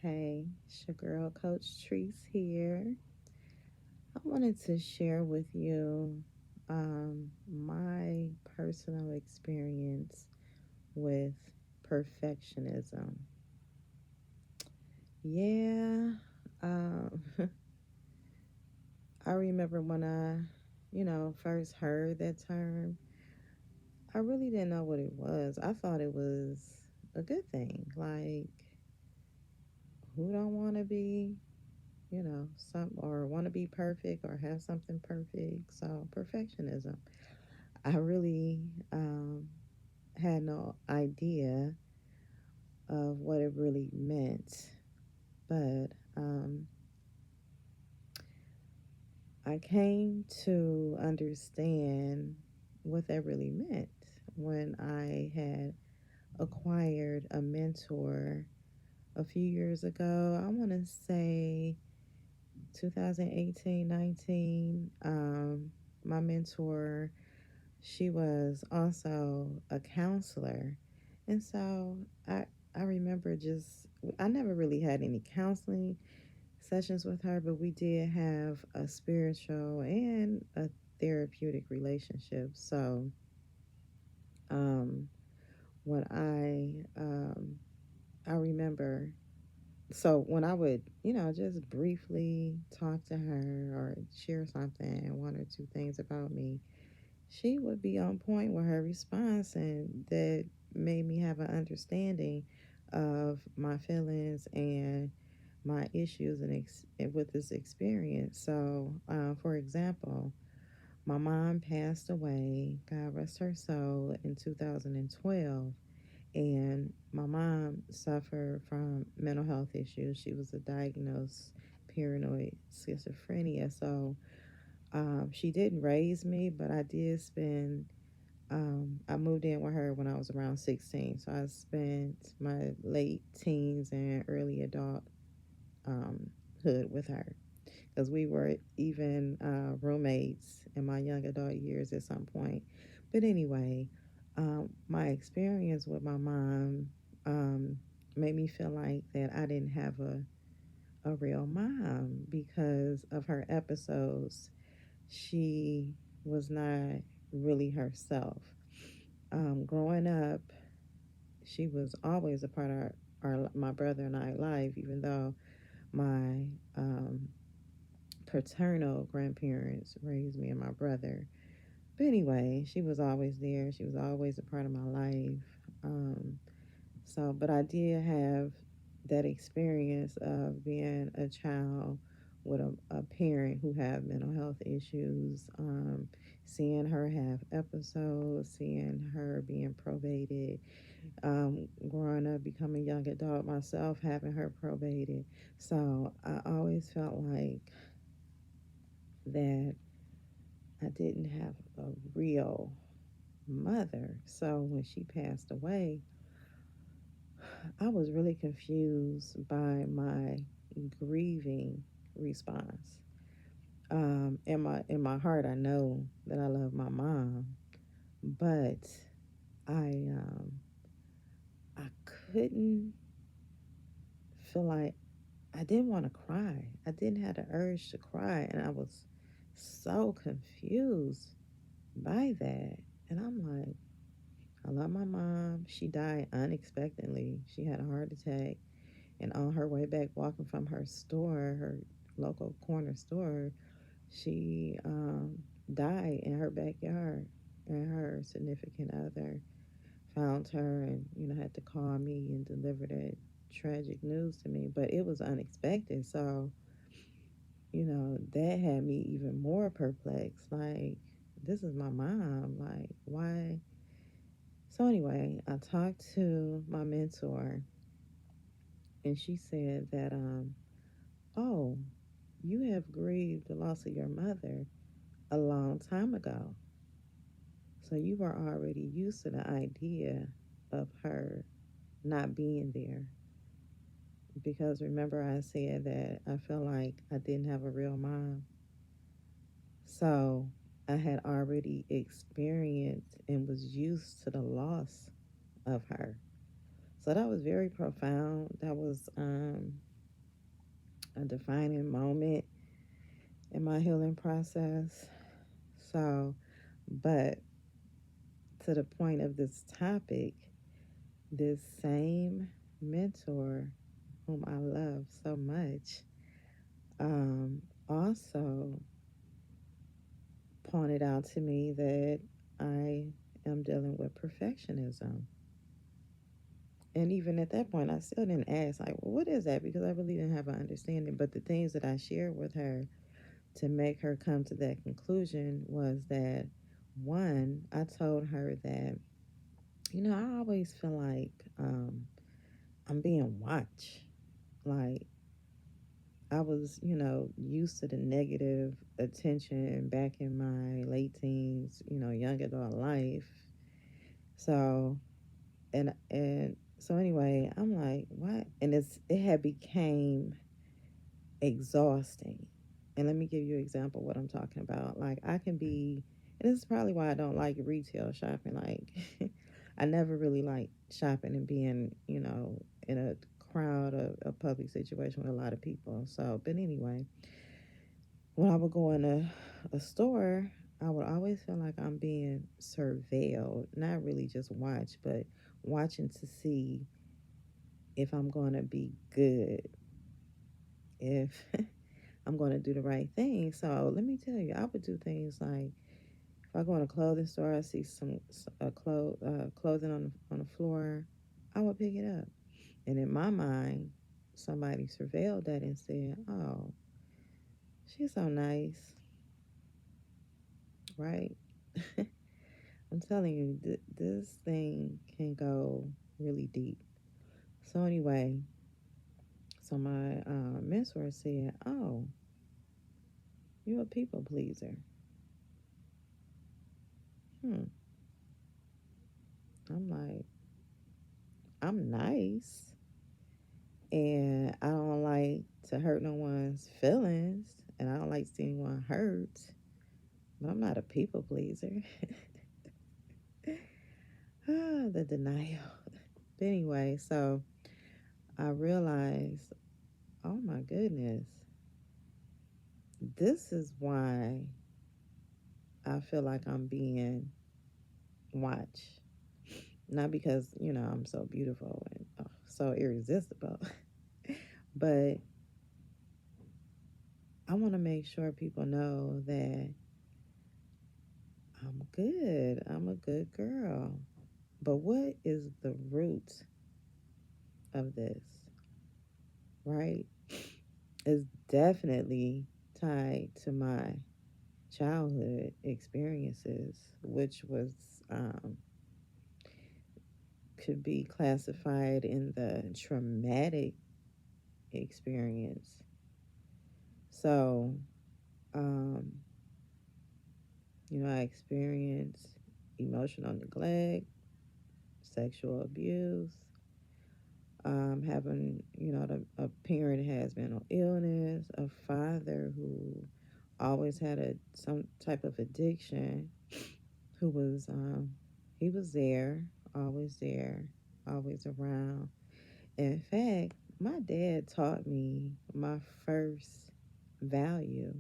Hey, it's your girl, Coach Trice here. I wanted to share with you my personal experience with perfectionism. Yeah, um, I remember when I first heard that term, I really didn't know what it was. I thought it was a good thing. Like, who don't want to be some or want to be perfect or have something perfect. So perfectionism. I really had no idea of what it really meant, but I came to understand what that really meant when I had acquired a mentor a few years ago. I want to say 2018, 19. My mentor, she was also a counselor. And so I remember I never really had any counseling sessions with her, but we did have a spiritual and a therapeutic relationship. So um, when I remember, so when I would, just briefly talk to her or share something, one or two things about me, she would be on point with her response, and that made me have an understanding of my feelings and my issues and with this experience. So, for example, my mom passed away, God rest her soul, in 2012. And my mom suffered from mental health issues. She was a diagnosed paranoid schizophrenia. So she didn't raise me, but I did spend, I moved in with her when I was around 16. So I spent my late teens and early adult um, hood with her because we were even roommates in my young adult years at some point. But anyway, my experience with my mom um, made me feel like that I didn't have a real mom because of her episodes. She was not really herself. Growing up, she was always a part of my brother and I life, even though my paternal grandparents raised me and my brother. But anyway, she was always there. She was always a part of my life. Um, but I did have that experience of being a child with a parent who had mental health issues, seeing her have episodes, seeing her being probated, growing up, becoming a young adult myself, having her probated. So I always felt like that I didn't have a real mother. So when she passed away, I was really confused by my grieving response. In my heart, I know that I love my mom, but I um, I couldn't feel like I didn't want to cry. I didn't have the urge to cry, and I was so confused by that. And I'm like, I love my mom. She died unexpectedly. She had a heart attack. And on her way back, walking from her store, her local corner store, she died in her backyard. And her significant other found her and, had to call me and deliver that tragic news to me. But it was unexpected. So, that had me even more perplexed. Like, this is my mom. Like, why? So anyway, I talked to my mentor, and she said that, oh, you have grieved the loss of your mother a long time ago. So you were already used to the idea of her not being there. Because remember, I said that I felt like I didn't have a real mom. So I had already experienced and was used to the loss of her. So that was very profound. That was a defining moment in my healing process. So, but to the point of this topic, this same mentor whom I love so much also pointed out to me that I am dealing with perfectionism. And even at that point, I still didn't ask, like, well, what is that? Because I really didn't have an understanding. But the things that I shared with her to make her come to that conclusion was that, one, I told her that, I always feel like I'm being watched. Like, I was, used to the negative attention back in my late teens, young adult life. So, and so anyway, I'm like, what? And it had became exhausting. And let me give you an example of what I'm talking about. Like I can be, and this is probably why I don't like retail shopping. Like I never really like shopping and being, in a crowd of a public situation with a lot of people. So, but anyway, when I would go in a store, I would always feel like I'm being surveilled, not really just watched, but watching to see if I'm going to be good, if I'm going to do the right thing. So let me tell you, I would do things like if I go in a clothing store, I see some clothing on the floor, I would pick it up. And in my mind, somebody surveilled that and said, "Oh, she's so nice, right?" I'm telling you, this thing can go really deep. So anyway, so my mentor said, "Oh, you're a people pleaser." Hmm. I'm like, I'm nice, and I don't like to hurt no one's feelings, and I don't like to see anyone hurt, but I'm not a people pleaser. The denial. But anyway, so I realized, oh my goodness, this is why I feel like I'm being watched. Not because, I'm so beautiful and so irresistible, but I want to make sure people know that I'm good. I'm a good girl. But what is the root of this, right? Is definitely tied to my childhood experiences, which was could be classified in the traumatic experience. So, um, I experienced emotional neglect, sexual abuse, having, a parent has mental illness, a father who always had some type of addiction, who was, he was there, always around. In fact, my dad taught me my first value,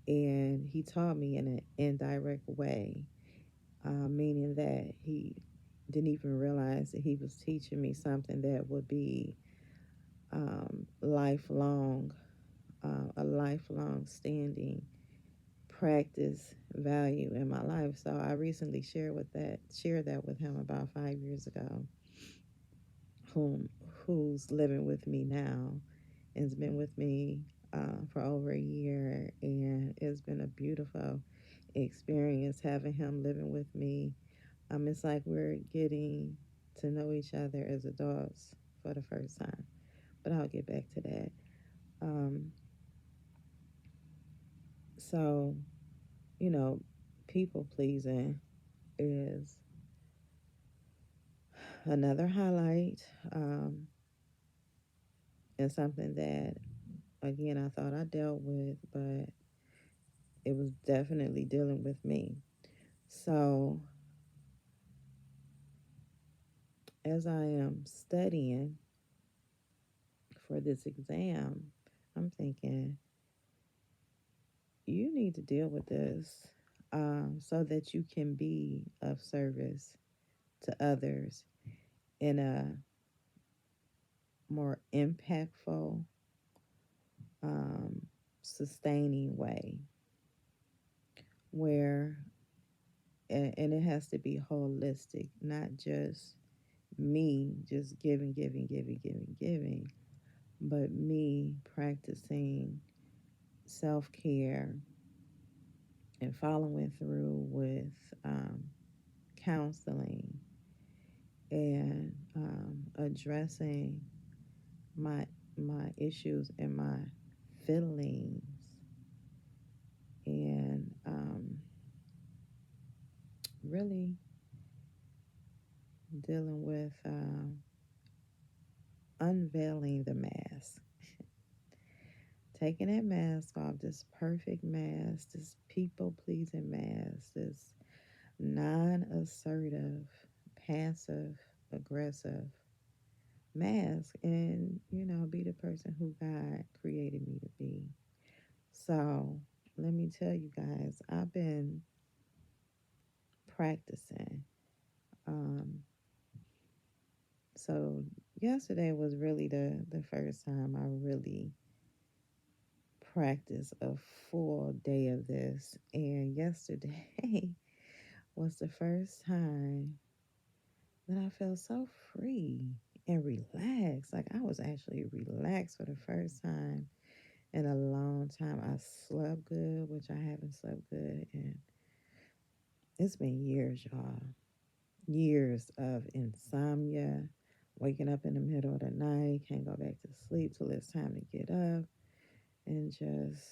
and he taught me in an indirect way, meaning that he didn't even realize that he was teaching me something that would be lifelong, a lifelong standing practice value in my life. So I recently shared that with him about 5 years ago, whom who's living with me now and has been with me for over a year, and it's been a beautiful experience having him living with me. It's like we're getting to know each other as adults for the first time, but I'll get back to that. Um, so, you know, people pleasing is another highlight, and something that, again, I thought I dealt with, but it was definitely dealing with me. So, as I am studying for this exam, I'm thinking, you need to deal with this so that you can be of service to others in a more impactful, um, sustaining way where, and it has to be holistic, not just me just giving, but me practicing self care and following through with um, counseling and addressing my issues and my feelings and really dealing with unveiling the mask, taking that mask off, this perfect mask, this people pleasing mask, this non assertive, passive aggressive mask, and be the person who God created me to be. So let me tell you guys, I've been practicing. Um, so yesterday was really the first time I really practiced a full day of this, and yesterday was the first time that I felt so free and relaxed. Like I was actually relaxed for the first time in a long time. I slept good, which I haven't slept good, and it's been years, y'all. Years of insomnia, waking up in the middle of the night, can't go back to sleep till it's time to get up, and just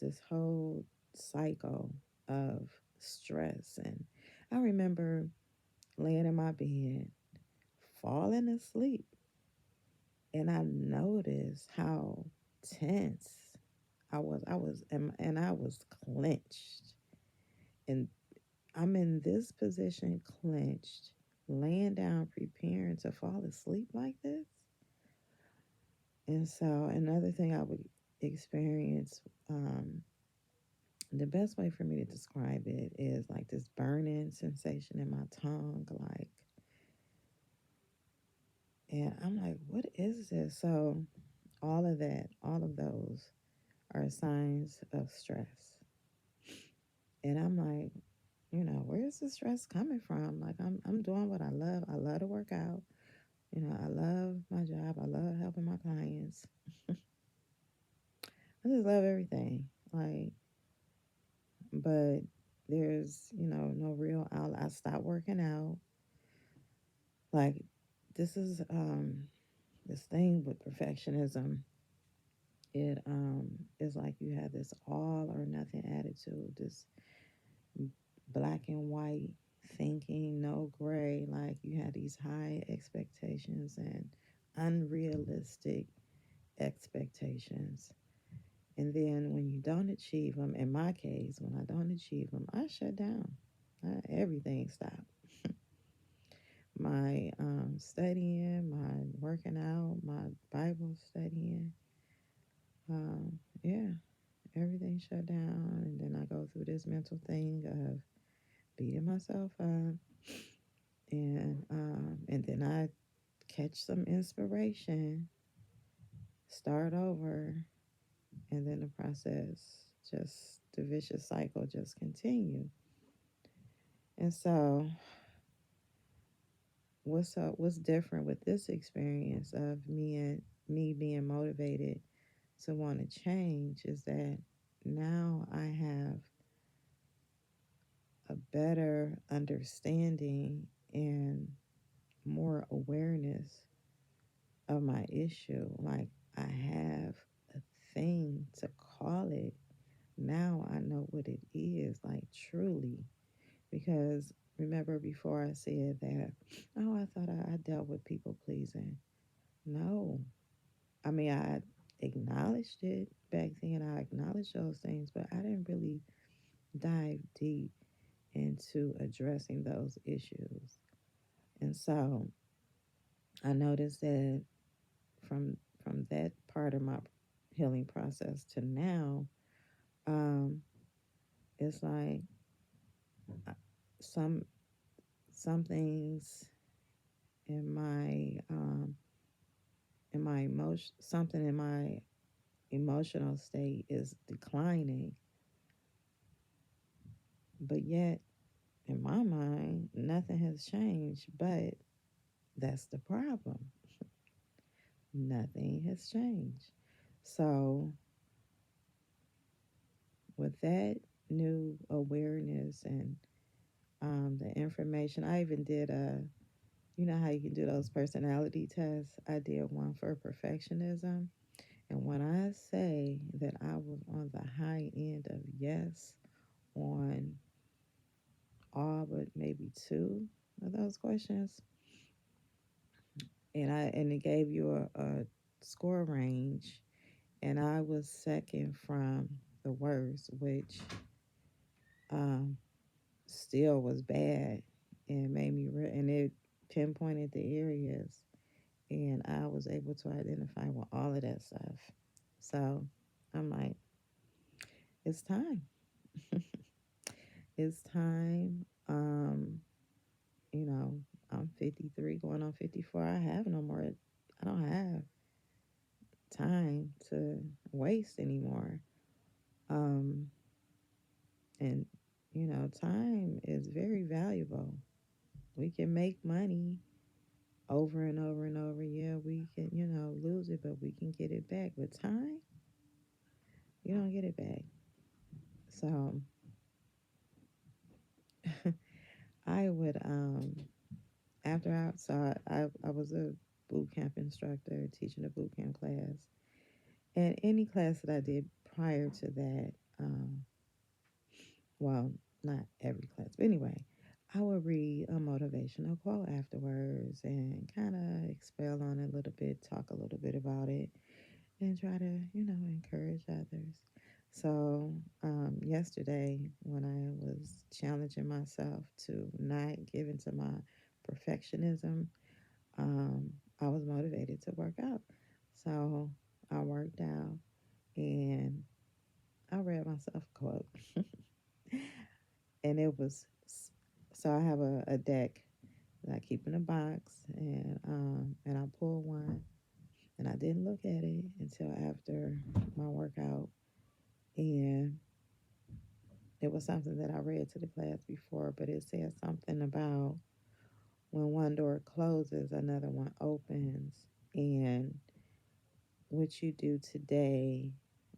this whole cycle of stress. And I remember laying in my bed, falling asleep, and I noticed how tense I was. And I was clenched. And I'm in this position, clenched, laying down, preparing to fall asleep like this. And so, another thing I would experience, the best way for me to describe it is like this burning sensation in my tongue, like, and I'm like, what is this? So, all of that, all of those are signs of stress. And I'm like, where's the stress coming from? Like I'm doing what I love. I love to work out. I love my job. I love helping my clients. I just love everything. Like, but there's, no real outlet. I stopped working out. Like, this is this thing with perfectionism. It is like you have this all or nothing attitude, this black and white thinking, no gray. Like you have these high expectations and unrealistic expectations. And then when you don't achieve them, in my case, when I don't achieve them, I shut down. Everything stopped. My studying, my working out, my Bible studying. Yeah, everything shut down. And then I go through this mental thing of beating myself up. And then I catch some inspiration, start over, and then the process, just the vicious cycle just continue. And so what's different with this experience of me being motivated to want to change is that now I have a better understanding and more awareness of my issue. Like I have a thing to call it. Now I know what it is, like truly. Because remember before I said that, oh, I thought I dealt with people pleasing. No. I mean, I acknowledged it back then. I acknowledged those things, but I didn't really dive deep into addressing those issues. And so I noticed that from from that part of my healing process to now, um, it's like uh, some some things in my emotion, something in my emotional state is declining, but yet in my mind nothing has changed. But that's the problem. Nothing has changed. So with that new awareness and the information, I even did a, you know how you can do those personality tests? I did one for perfectionism. And when I say that I was on the high end of yes on all but maybe two of those questions, and it gave you a score range, and I was second from the worst, which um, still was bad, and made me and it pinpointed the areas, and I was able to identify with all of that stuff. So I'm like, it's time. It's time. You know, I'm 53 going on 54. I have no more, I don't have time to waste anymore. Um, and, time is very valuable. We can make money over and over and over. Yeah, we can, lose it, but we can get it back. With time, you don't get it back. So I would, after I was a boot camp instructor teaching a boot camp class. And any class that I did prior to that, well, not every class, but anyway, I would read a motivational quote afterwards and kind of expel on it a little bit, talk a little bit about it, and try to, encourage others. So, yesterday, when I was challenging myself to not give into my perfectionism, um, I was motivated to work out. So, I worked out and I read myself a quote. And it was, so I have a deck that I keep in a box, and I pulled one, and I didn't look at it until after my workout, and it was something that I read to the class before, but it said something about when one door closes, another one opens, and what you do today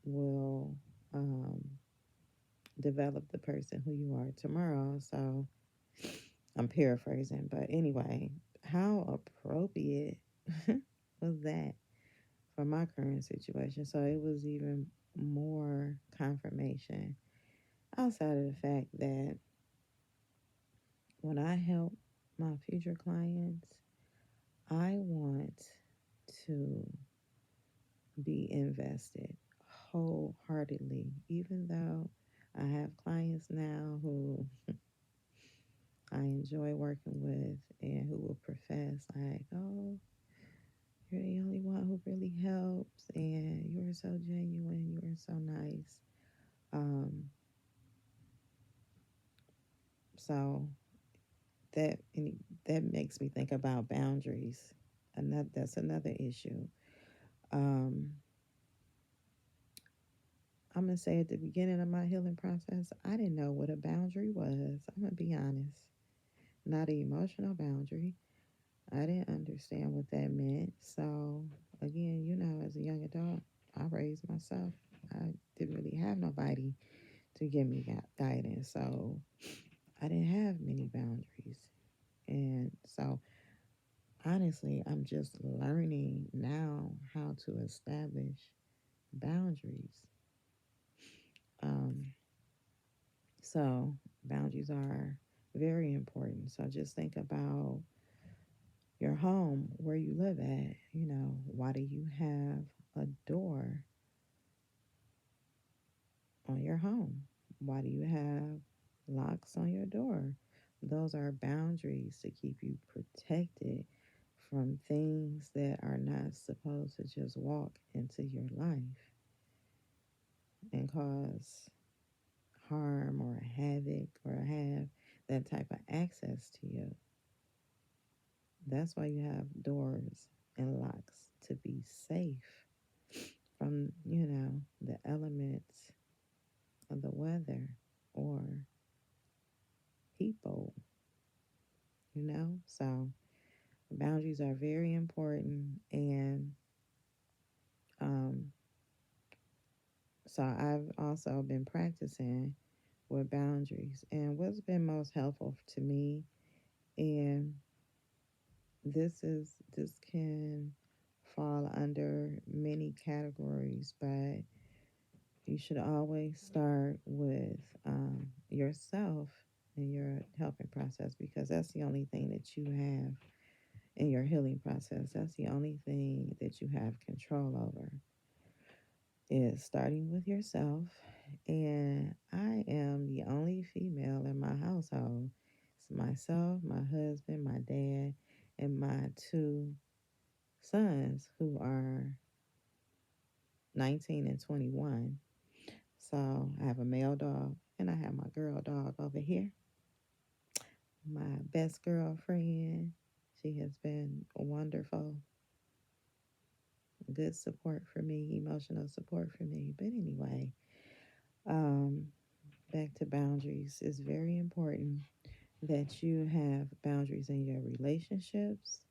will um, develop the person who you are tomorrow. So I'm paraphrasing, but anyway, how appropriate was that for my current situation? So it was even more confirmation outside of the fact that when I help my future clients, I want to be invested wholeheartedly, even though I have clients now who I enjoy working with and who will profess like, oh, you're the only one who really helps, and you are so genuine, you are so nice. Um, so that that makes me think about boundaries. That's another issue. Um, I'm gonna say at the beginning of my healing process, I didn't know what a boundary was. I'm gonna be honest. Not an emotional boundary. I didn't understand what that meant. So again, as a young adult, I raised myself. I didn't really have nobody to give me guidance. So I didn't have many boundaries. And so honestly, I'm just learning now how to establish boundaries. Um, so boundaries are very important. So just think about your home, where you live at. Why do you have a door on your home? Why do you have locks on your door? Those are boundaries to keep you protected from things that are not supposed to just walk into your life. and cause harm or havoc or have that type of access to you. That's why you have doors and locks to be safe from, the elements of the weather or people, So boundaries are very important. And um, so I've also been practicing with boundaries. And what's been most helpful to me, and this can fall under many categories, but you should always start with yourself and your helping process, because that's the only thing that you have in your healing process. That's the only thing that you have control over, is starting with yourself. And I am the only female in my household. It's myself, my husband, my dad, and my two sons, who are 19 and 21. So I have a male dog and I have my girl dog over here, my best girlfriend. She has been wonderful, good support for me, emotional support for me. But anyway, um, back to boundaries. It's very important that you have boundaries in your relationships.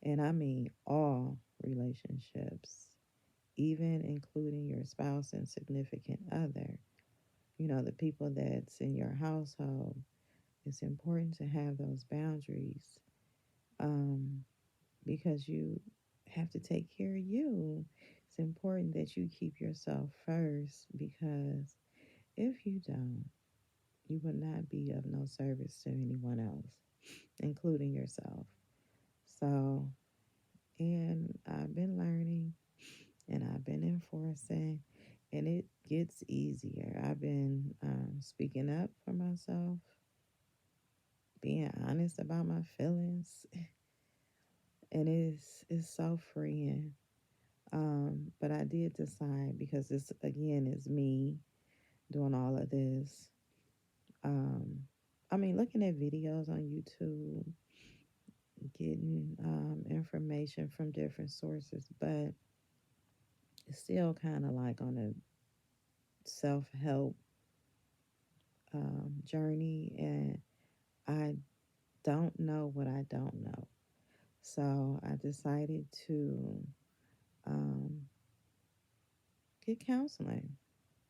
And I mean all relationships, even including your spouse and significant other. The people that's in your household. It's important to have those boundaries, um, because you have to take care of you. It's important that you keep yourself first, because if you don't, you will not be of no service to anyone else, including yourself. So, and I've been learning and I've been enforcing, and it gets easier. I've been speaking up for myself, being honest about my feelings, and it's so freeing. But I did decide, because this again is me doing all of this. Um, I mean, looking at videos on YouTube, getting information from different sources, but it's still kind of like on a self help journey, and I don't know what I don't know. So I decided to um, get counseling.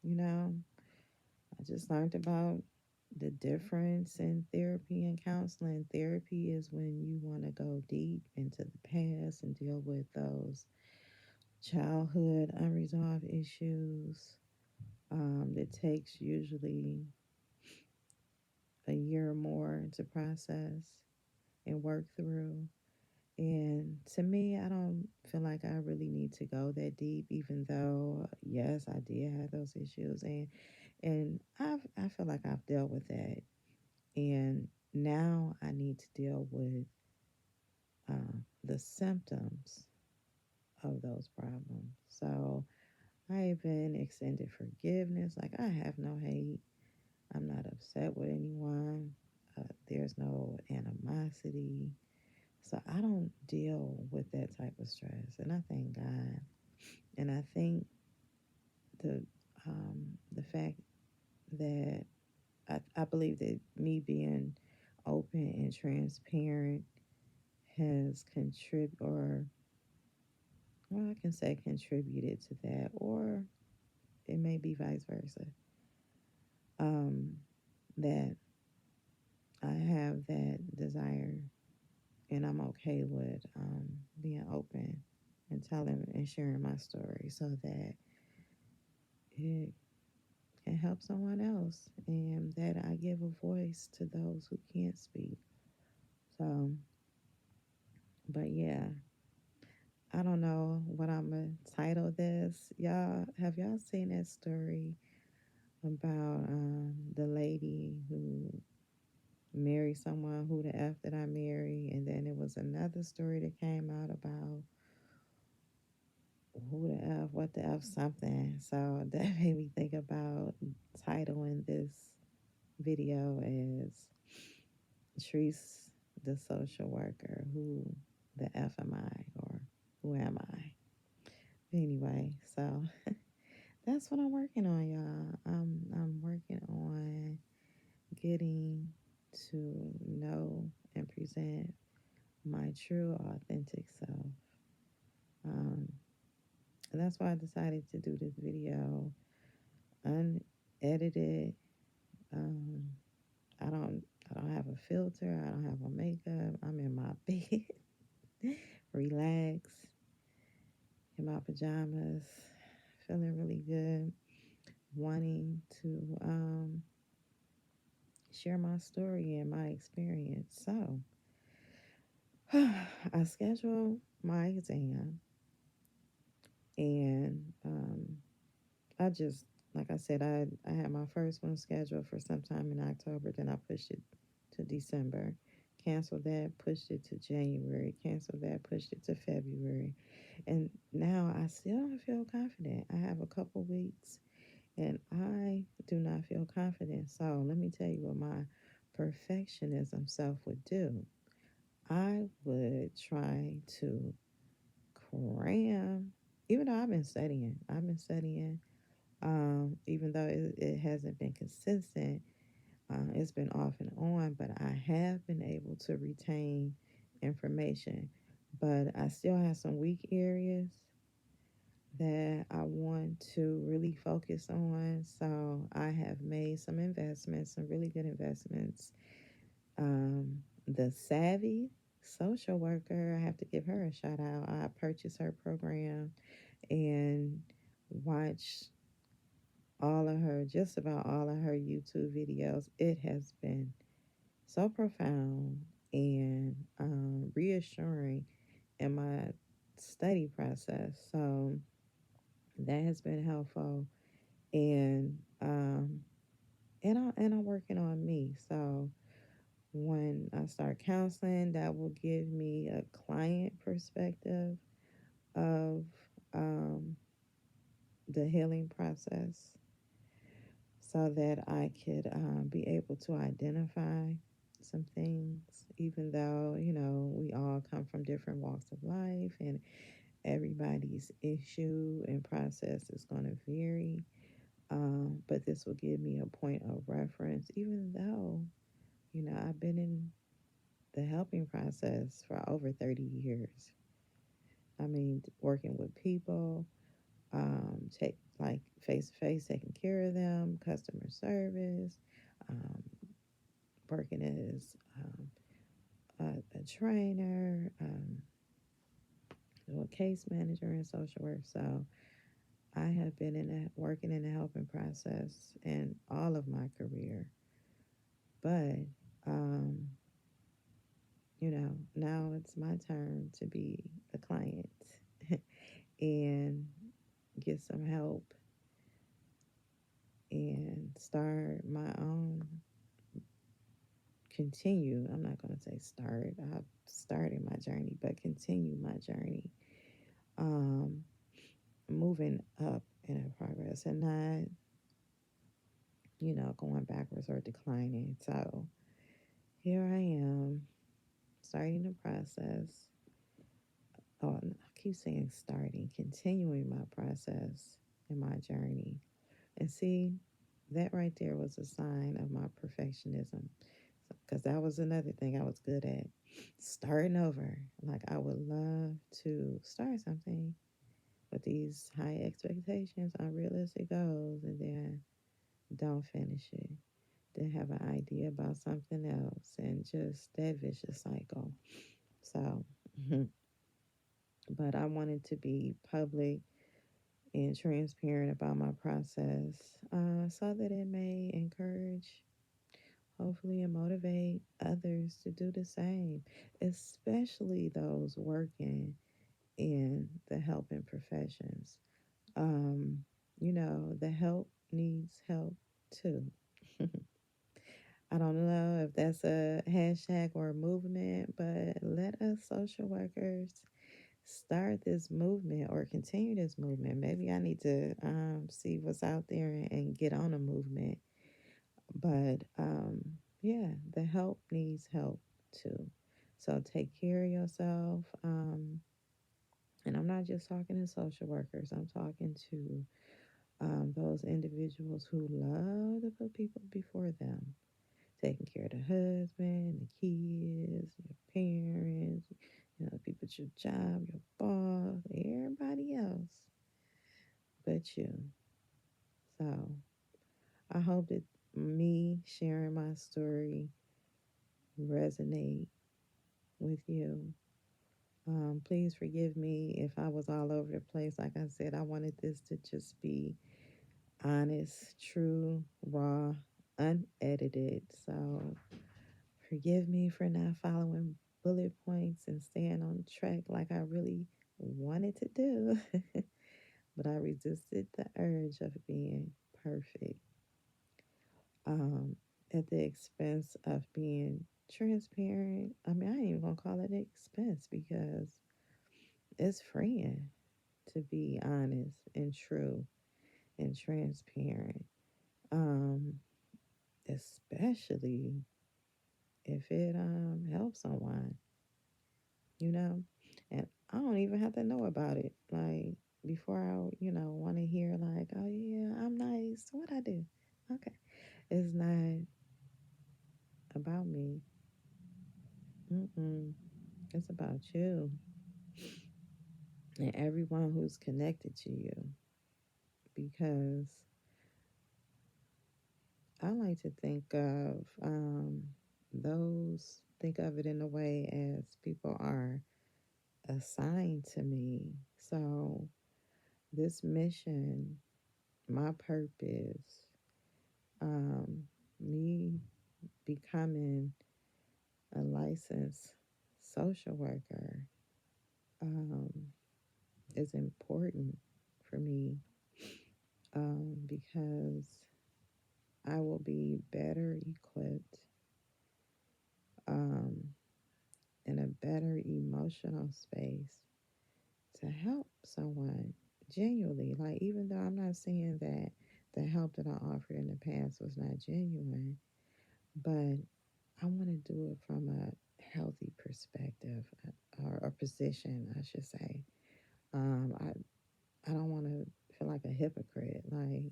You know, I just learned about the difference in therapy and counseling. Therapy is when you want to go deep into the past and deal with those childhood unresolved issues, that takes usually a year or more to process and work through. And to me, I don't feel like I really need to go that deep, even though, yes, I did have those issues. And I feel like I've dealt with that. And now I need to deal with the symptoms of those problems. So I even extended forgiveness. Like, I have no hate. I'm not upset with anyone. There's no animosity. So I don't deal with that type of stress. And I thank God. And I think the the fact that I believe that me being open and transparent has or well, I can say contributed to that, or it may be vice versa. Um, that I have that desire, and I'm okay with being open and telling and sharing my story, so that it can help someone else, and that I give a voice to those who can't speak. So, but yeah, I don't know what I'm gonna title this. Y'all seen that story about the lady who married someone who the F that I marry? And then it was another story that came out about who the what the F something. So that made me think about titling this video as Trice the social worker. Who the F am I, or who am I? Anyway, so that's what I'm working on, y'all. I'm working on getting to know and present my true, authentic self. Um, and that's why I decided to do this video unedited. Um, I don't I don't have a filter. I don't have a makeup. I'm in my bed, relaxed, in my pajamas, feeling really good, wanting to share my story and my experience. So I scheduled my exam, and I just, like I said, I had my first one scheduled for sometime in October. Then I pushed it to December, canceled that, pushed it to January, canceled that, pushed it to February. And now I still don't feel confident. I have a couple weeks and I do not feel confident. So let me tell you what my perfectionism self would do. I would try to cram, even though I've been studying, even though it hasn't been consistent. It's been off and on, but I have been able to retain information. But I still have some weak areas that I want to really focus on. So I have made some investments, some really good investments. The Savvy social worker, I have to give her a shout out. I purchased her program and watched just about all of her YouTube videos. It has been so profound and reassuring in my study process. So that has been helpful, and I'm working on me. So when I start counseling, that will give me a client perspective of um, the healing process, so that I could be able to identify some things, even though, we all come from different walks of life and everybody's issue and process is going to vary. But this will give me a point of reference, even though, I've been in the helping process for over 30 years. I mean, working with people, take like face to face, taking care of them, customer service, um, working as a trainer, a case manager in social work. So I have been working in the helping process in all of my career, but um, now it's my turn to be the client and get some help and start my own, continue. I'm not going to say start. I've started my journey, but continue my journey. Um, Moving up in a progress and not, going backwards or declining. So here I am starting the process. Oh, I keep saying starting, continuing my process in my journey. And see, that right there was a sign of my perfectionism. Because that was another thing I was good at. Starting over. Like, I would love to start something with these high expectations, unrealistic goals, and then don't finish it. Then have an idea about something else, and just that vicious cycle. So, but I wanted to be public and transparent about my process, so that it may encourage, hopefully, and motivate others to do the same, especially those working in the helping professions. Um, the help needs help too. I don't know if that's a hashtag or a movement, but let us social workers start this movement or continue this movement. Maybe I need to see what's out there and get on a movement. But yeah, the help needs help too. So take care of yourself. And I'm not just talking to social workers, I'm talking to those individuals who love to put people before them, taking care of the husband, the kids, your parents, people at your job, your boss, everybody else but you. So I hope that me sharing my story resonate with you. Please forgive me if I was all over the place. Like I said, I wanted this to just be honest, true, raw, unedited. So forgive me for not following bullet points and staying on track like I really wanted to do. But I resisted the urge of being perfect at the expense of being transparent. I mean, I ain't even gonna call it an expense because it's freeing to be honest and true and transparent. Um, Especially if it helps someone, you know. And I don't even have to know about it. Like before I, want to hear like, oh yeah, I'm nice. What I do? Okay. It's not about me. Mm-mm. It's about you and everyone who's connected to you. Because I like to think of think of it in a way as people are assigned to me. So this mission, my purpose, um, me becoming a licensed social worker, um, is important for me because I will be better equipped um, in a better emotional space to help someone genuinely. Like, even though I'm not saying that the help that I offered in the past was not genuine, but I want to do it from a healthy perspective or a position, I should say. I don't want to feel like a hypocrite, like,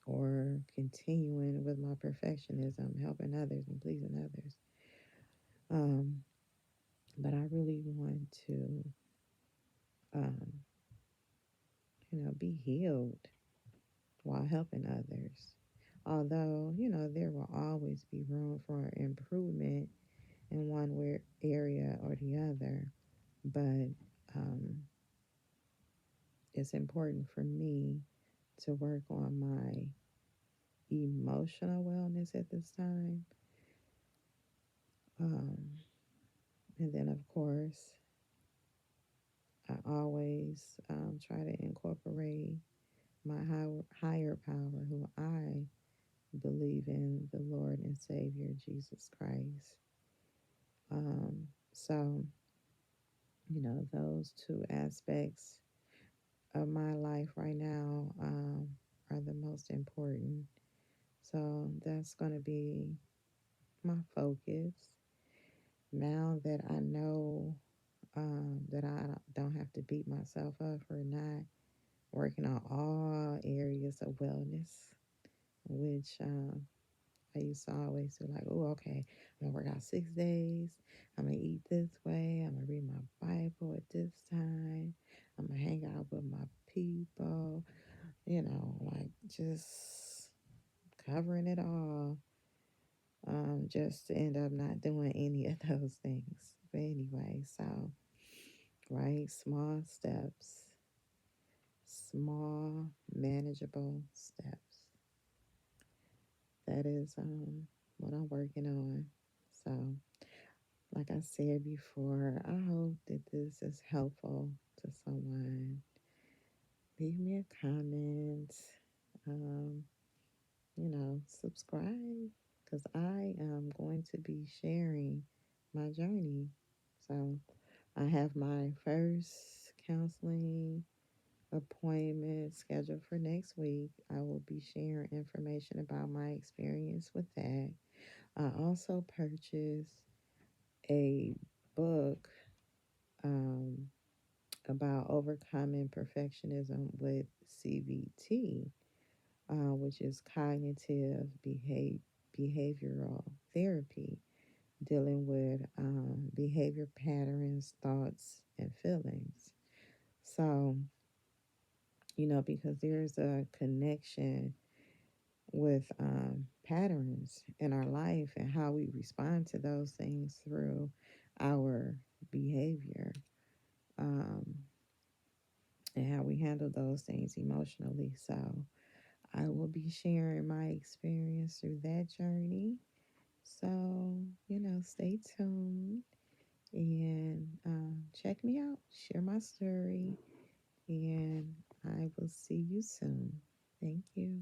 or continuing with my perfectionism, helping others and pleasing others. Um, but I really want to, um, be healed while helping others. Although, there will always be room for improvement in one area or the other. But um, it's important for me to work on my emotional wellness at this time. Um, and then, of course, I always try to incorporate my higher power, who I believe in, the Lord and Savior Jesus Christ. So, those two aspects of my life right now are the most important. So that's going to be my focus. Now that I know that I don't have to beat myself up for not working on all areas of wellness, which I used to always do like, oh, okay, I'm gonna work out 6 days. I'm gonna eat this way. I'm gonna read my Bible at this time. I'm gonna hang out with my people, like just covering it all, just to end up not doing any of those things. But anyway, so, right, small, manageable steps. That is what I'm working on. So, like I said before, I hope that this is helpful to someone. Leave me a comment. Um, subscribe because I am going to be sharing my journey. So, I have my first counseling appointment scheduled for next week. I will be sharing information about my experience with that. I also purchased a book um, about overcoming perfectionism with CBT, which is cognitive behavioral therapy, dealing with behavior patterns, thoughts, and feelings. So, because there's a connection with patterns in our life and how we respond to those things through our behavior, um, and how we handle those things emotionally. So, I will be sharing my experience through that journey. So, stay tuned and check me out, share my story, and I will see you soon. Thank you.